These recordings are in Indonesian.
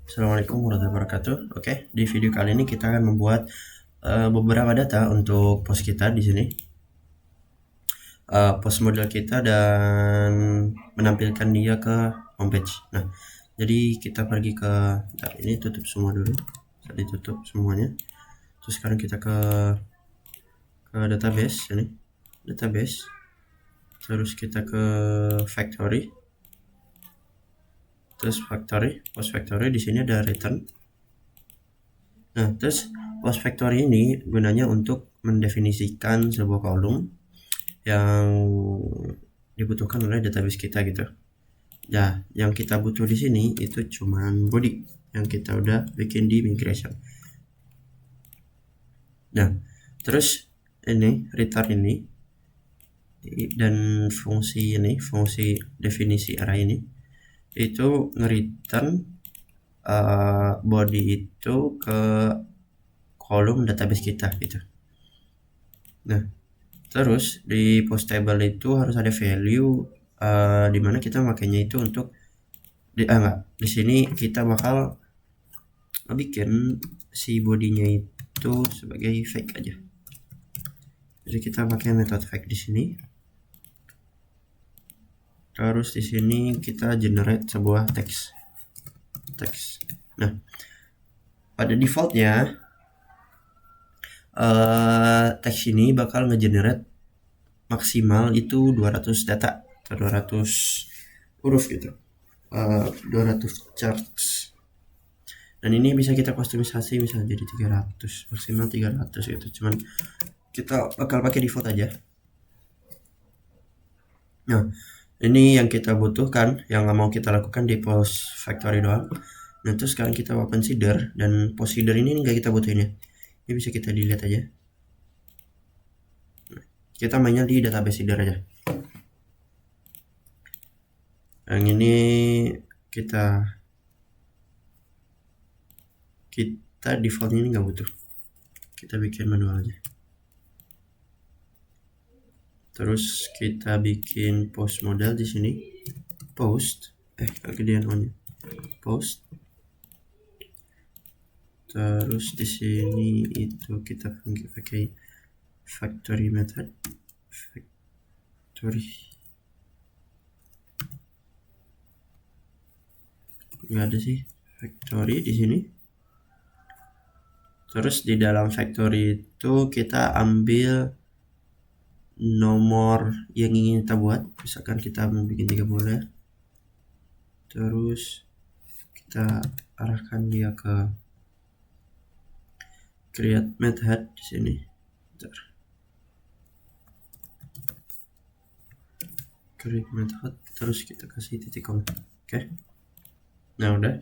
Assalamualaikum warahmatullahi wabarakatuh. Oke, di video kali ini kita akan membuat beberapa data untuk post kita di sini. Post model kita dan menampilkan dia ke homepage. Nah, jadi kita pergi ke ini, tutup semua dulu. Tadi tutup semuanya. Terus sekarang kita ke database ini. Database. Terus kita ke factory. Terus factory, post factory di sini ada return. Nah, terus post factory ini gunanya untuk mendefinisikan sebuah kolom yang dibutuhkan oleh database kita gitu. Nah, yang kita butuh di sini itu cuman body yang kita udah bikin di migration. Nah, terus ini return ini dan fungsi ini, fungsi definisi array ini itu nge-return body itu ke kolom database kita gitu. Nah, terus di post table itu harus ada value dimana kita makainya itu untuk di sini kita bakal bikin si bodinya itu sebagai fake aja. Jadi kita pakai metode fake di sini. Terus di sini kita generate sebuah teks. Nah, pada defaultnya teks ini bakal ngegenerate maksimal itu 200 data atau 200 huruf gitu. 200 charts. Dan ini bisa kita kustomisasi misalnya jadi 300, maksimal 300 gitu. Cuman kita bakal pakai default aja. Nah, ini yang kita butuhkan, yang mau kita lakukan di post factory doang. Nah, terus sekarang kita open seeder, dan post seeder ini nggak kita butuhin ya. Ini bisa kita delete aja. Nah, kita mainnya di database seeder aja. Yang ini kita default ini nggak butuh. Kita bikin manual aja. Terus kita bikin post model di sini. Post, kegedean on-nya. Post. Terus di sini itu kita pakai factory method. Factory. Nggak ada sih factory di sini. Terus di dalam factory itu kita ambil nomor yang ingin kita buat. Misalkan kita mau bikin 30 ya. Terus kita arahkan dia ke create method di sini. Create method, terus kita kasih titik koma. Oke. Nah, udah.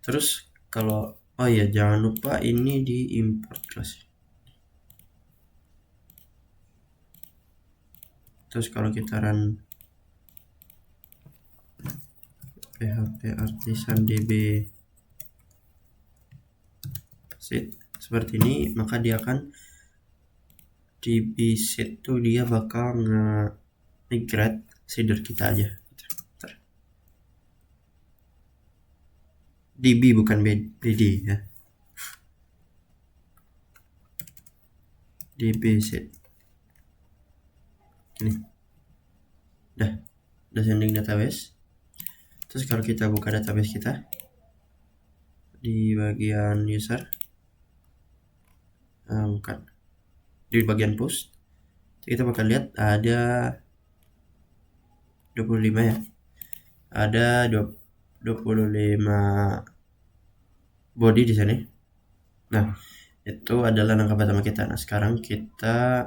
Terus kalau oh iya, jangan lupa ini di import class. Terus kalau kita run php artisan db set seperti ini, maka dia akan db set tuh dia bakal nge-migrate seeder kita aja. db bukan bd ya. db set ini udah sending database. Terus kalau kita buka database kita di bagian user, bukan di bagian post, kita bakal lihat ada 25 ya. Ada 25 body di sini. Nah, itu adalah langkah pertama kita. Nah, sekarang kita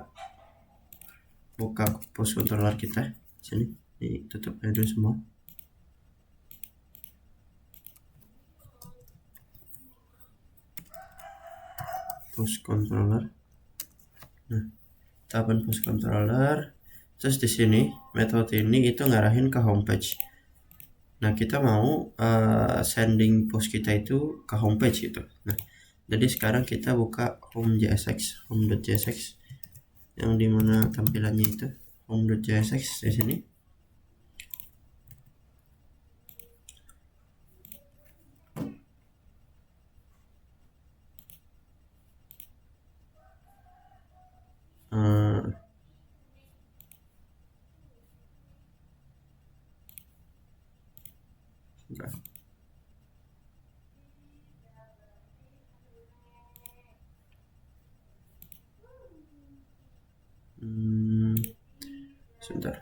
buka post controller kita sini. Tutup dulu semua. Post controller. Nah, kita open post controller. Terus di sini metode ini itu ngarahin ke homepage. Nah, kita mau sending post kita itu ke homepage gitu. Nah, jadi sekarang kita buka home.jsx yang dimana tampilannya itu home.jsx di sini. buka. Sebentar.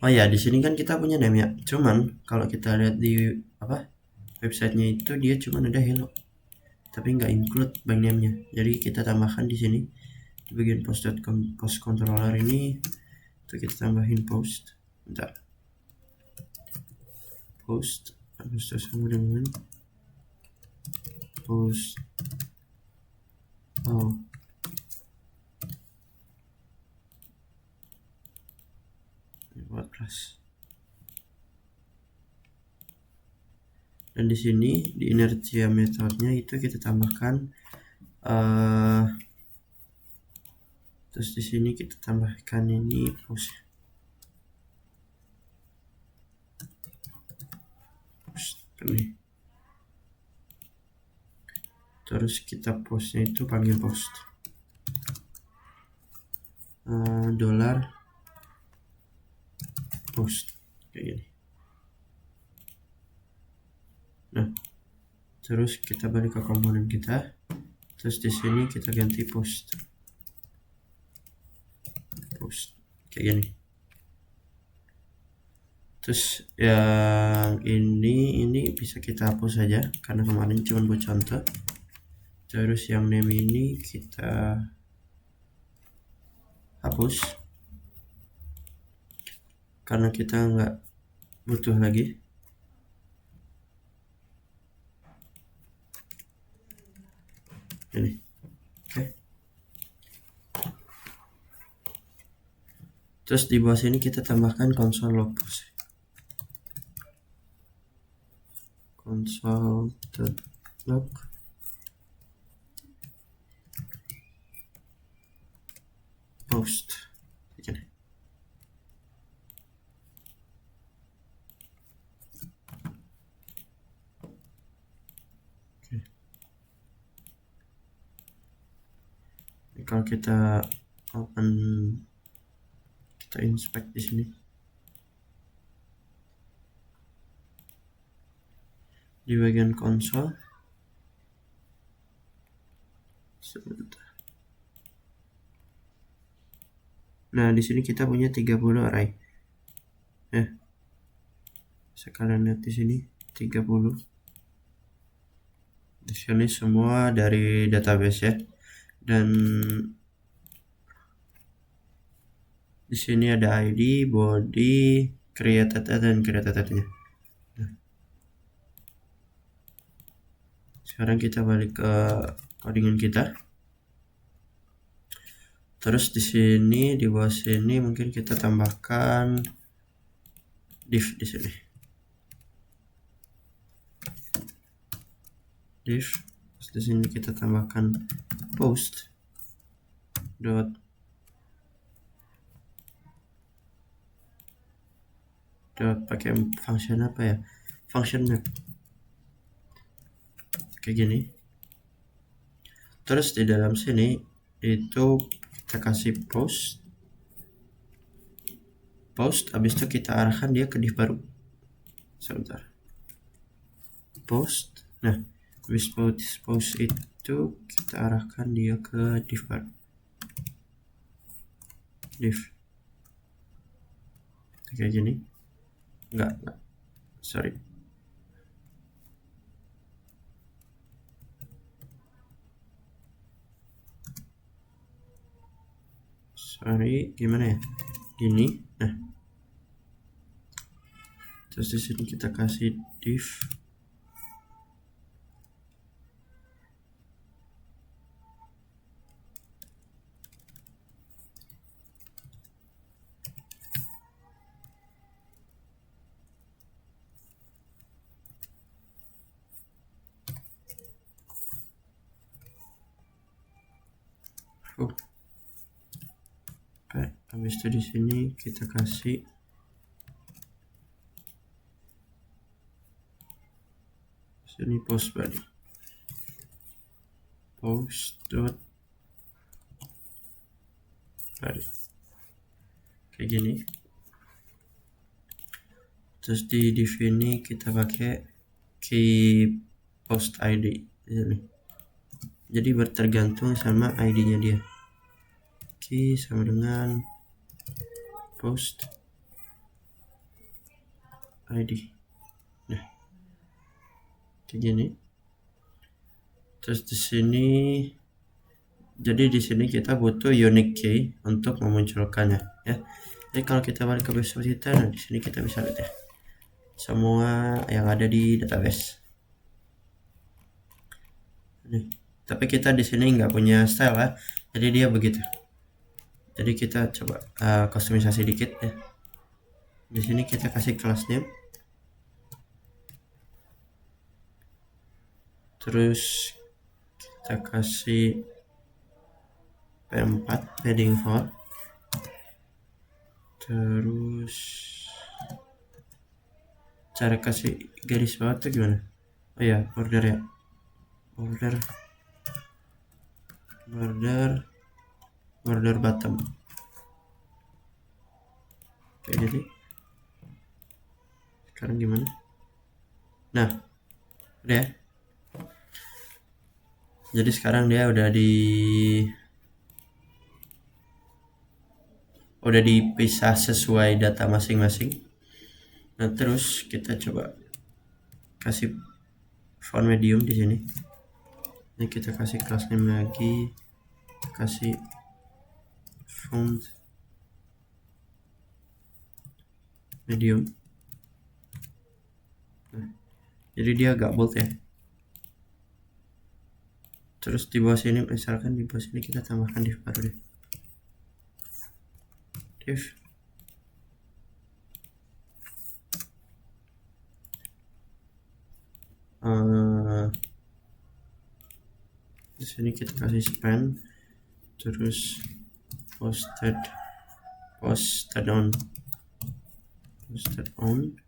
Oh ya, di sini kan kita punya name ya. Cuman kalau kita lihat di websitenya itu dia cuma ada hello, tapi nggak include bank name-nya. Jadi kita tambahkan di sini di bagian post controller ini itu kita tambahin post. Bentar. Post sama dengan post. Oh. WordPress. Dan di sini di inertia metodenya itu kita tambahkan terus di sini kita tambahkan ini post ini. Terus kita postnya itu panggil post dollar post kayak gini. Nah, terus kita balik ke komponen kita, terus di sini kita ganti post kayak gini. Terus yang ini bisa kita hapus saja karena kemarin cuma buat contoh. Terus yang name ini kita hapus karena kita nggak butuh lagi. Ini oke. Terus di bawah sini kita tambahkan console log post. Console.log post. Oke. Kalau kita inspect di sini di bagian konsol. Sebentar. Nah, di sini kita punya 30 array. Sekalian lihat di sini 30. Di sini semua dari database ya. Dan di sini ada ID, body, created dan created-nya. Nah, sekarang kita balik ke codingan kita. Terus di sini di bawah sini mungkin kita tambahkan div di sini. Div. Terus di sini kita tambahkan post dot pakai function apa ya? Function map. Kayak gini. Terus di dalam sini itu kita kasih post, habis itu kita arahkan dia ke div baru. Sebentar. Post. Nah, habis post itu kita arahkan dia ke div baru. Div. Kayak gini. Enggak. Sorry. Gimana ya? Gini. Nah. Terus di sini kita kasih div habis itu di sini kita kasih sini post body, post dot body kayak gini. Terus di div ini kita pakai key post ID di sini. Jadi bertergantung sama ID-nya dia. Key sama dengan post ID. Nah, kayak gini. Terus di sini, jadi di sini kita butuh unique key untuk memunculkannya, ya. Jadi kalau kita balik ke base kita, nah di sini kita bisa lihat ya, semua yang ada di database. Nih, tapi kita di sini nggak punya style ya, jadi dia begitu. Jadi kita coba kustomisasi dikit ya. Di sini kita kasih class name, terus kita kasih P4 padding 4, terus cara kasih garis bawah tuh gimana? Oh ya, border ya, border bottom. Oke, jadi sekarang gimana? Nah, udah ya. Jadi sekarang dia udah dipisah sesuai data masing-masing. Nah, terus kita coba kasih font medium di sini. Ini kita kasih class name lagi, kasih font medium. Nah, jadi dia agak bold ya. Terus di bawah sini, misalkan di bawah sini kita tambahkan div baru deh. Div di sini kita kasih span, terus posted on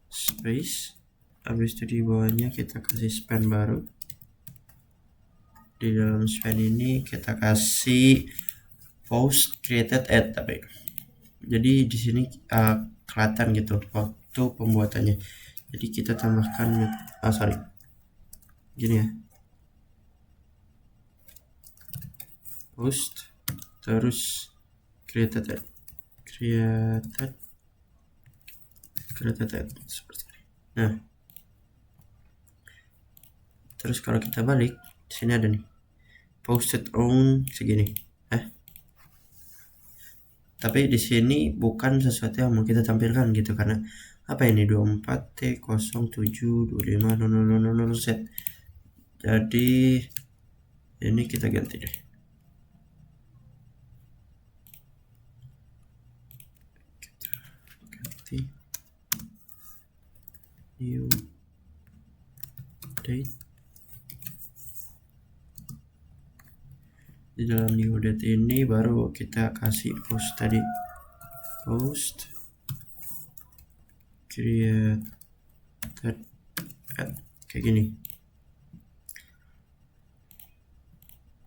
space. Habis itu di bawahnya kita kasih span baru. Di dalam span ini kita kasih post created at, tapi jadi di sini kelihatan gitu waktu pembuatannya. Jadi kita tambahkan gini ya, post terus created at seperti ini. Nah, terus kalau kita balik di sini ada nih posted on segini. Tapi di sini bukan sesuatu yang mau kita tampilkan gitu, karena apa ini 24T07250000Z. Jadi ini kita ganti deh. Kita ganti new date. Di dalam new date ini baru kita kasih post tadi, post created kayak gini.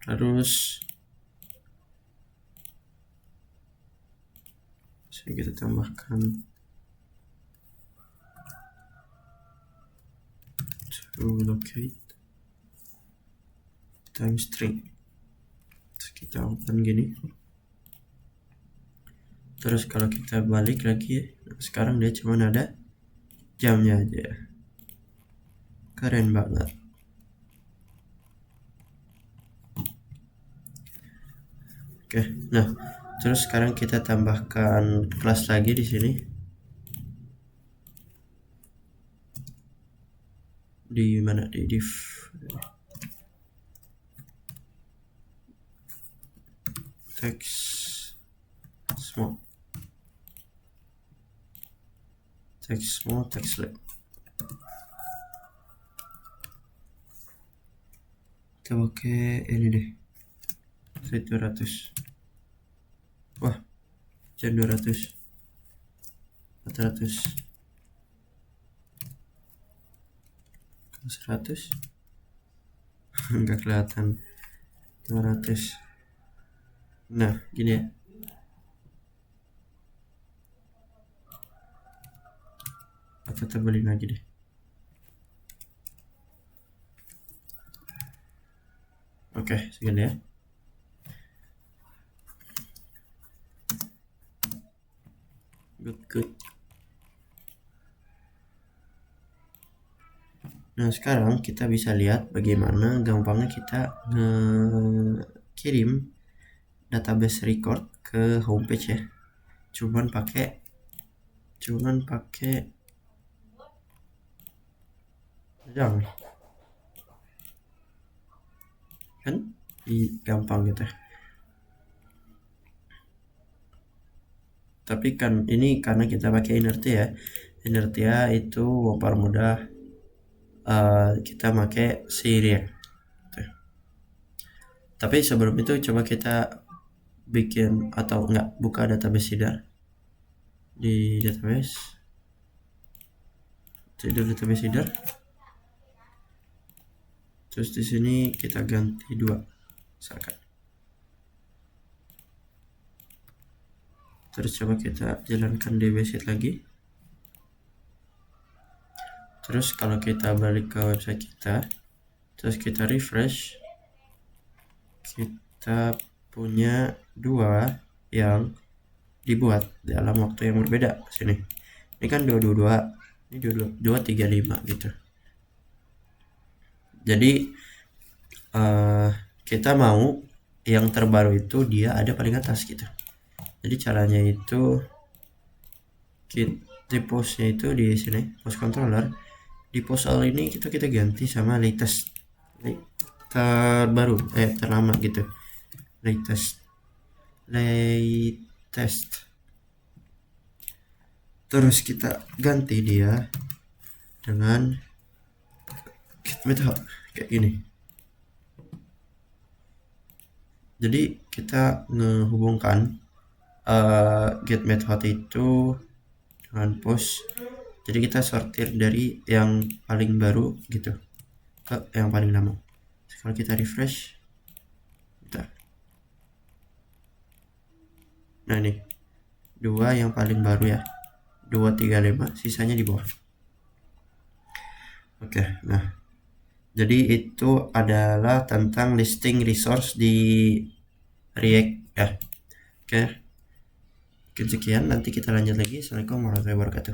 Terus kita tambahkan to locate time string. Terus kita open gini. Terus kalau kita balik lagi, sekarang dia cuma ada jamnya aja. Keren banget. Oke, nah terus sekarang kita tambahkan kelas lagi di sini. Di mana? Di div. Text small, text lab. Kita pakai ini deh, 200. Wah, jangan 200, 400, 100. Nggak kelihatan. 500. Nah, gini ya. atau tebelin lagi deh. Oke, segini ya. Good. Nah, sekarang kita bisa lihat bagaimana gampangnya kita kirim database record ke homepage ya. Cuman pakai jangan kan gampang gitu. Tapi kan ini karena kita pakai Inertia. Inertia itu mempermudah kita pakai si React. Tapi sebelum itu coba kita bikin atau enggak buka database seeder di database seeder. Terus di sini kita ganti 2 misalkan. Terus coba kita jalankan dbset lagi. Terus kalau kita balik ke website kita, terus kita refresh, kita punya 2 yang dibuat dalam waktu yang berbeda. Sini ini kan 222, ini 235 gitu. Jadi kita mau yang terbaru itu dia ada paling atas gitu. Jadi caranya itu di postnya itu di sini, post controller. Di post all ini kita ganti sama latest terbaru, terlama gitu, latest. Terus kita ganti dia dengan get method kayak gini. Jadi kita ngehubungkan get method itu dengan post. Jadi kita sortir dari yang paling baru gitu ke yang paling lama. Kalau kita refresh, bentar. Nah ini 2 yang paling baru ya, 235, sisanya di bawah. Oke, nah jadi itu adalah tentang listing resource di React ya. Oke, sekian, nanti kita lanjut lagi. Assalamualaikum warahmatullahi wabarakatuh.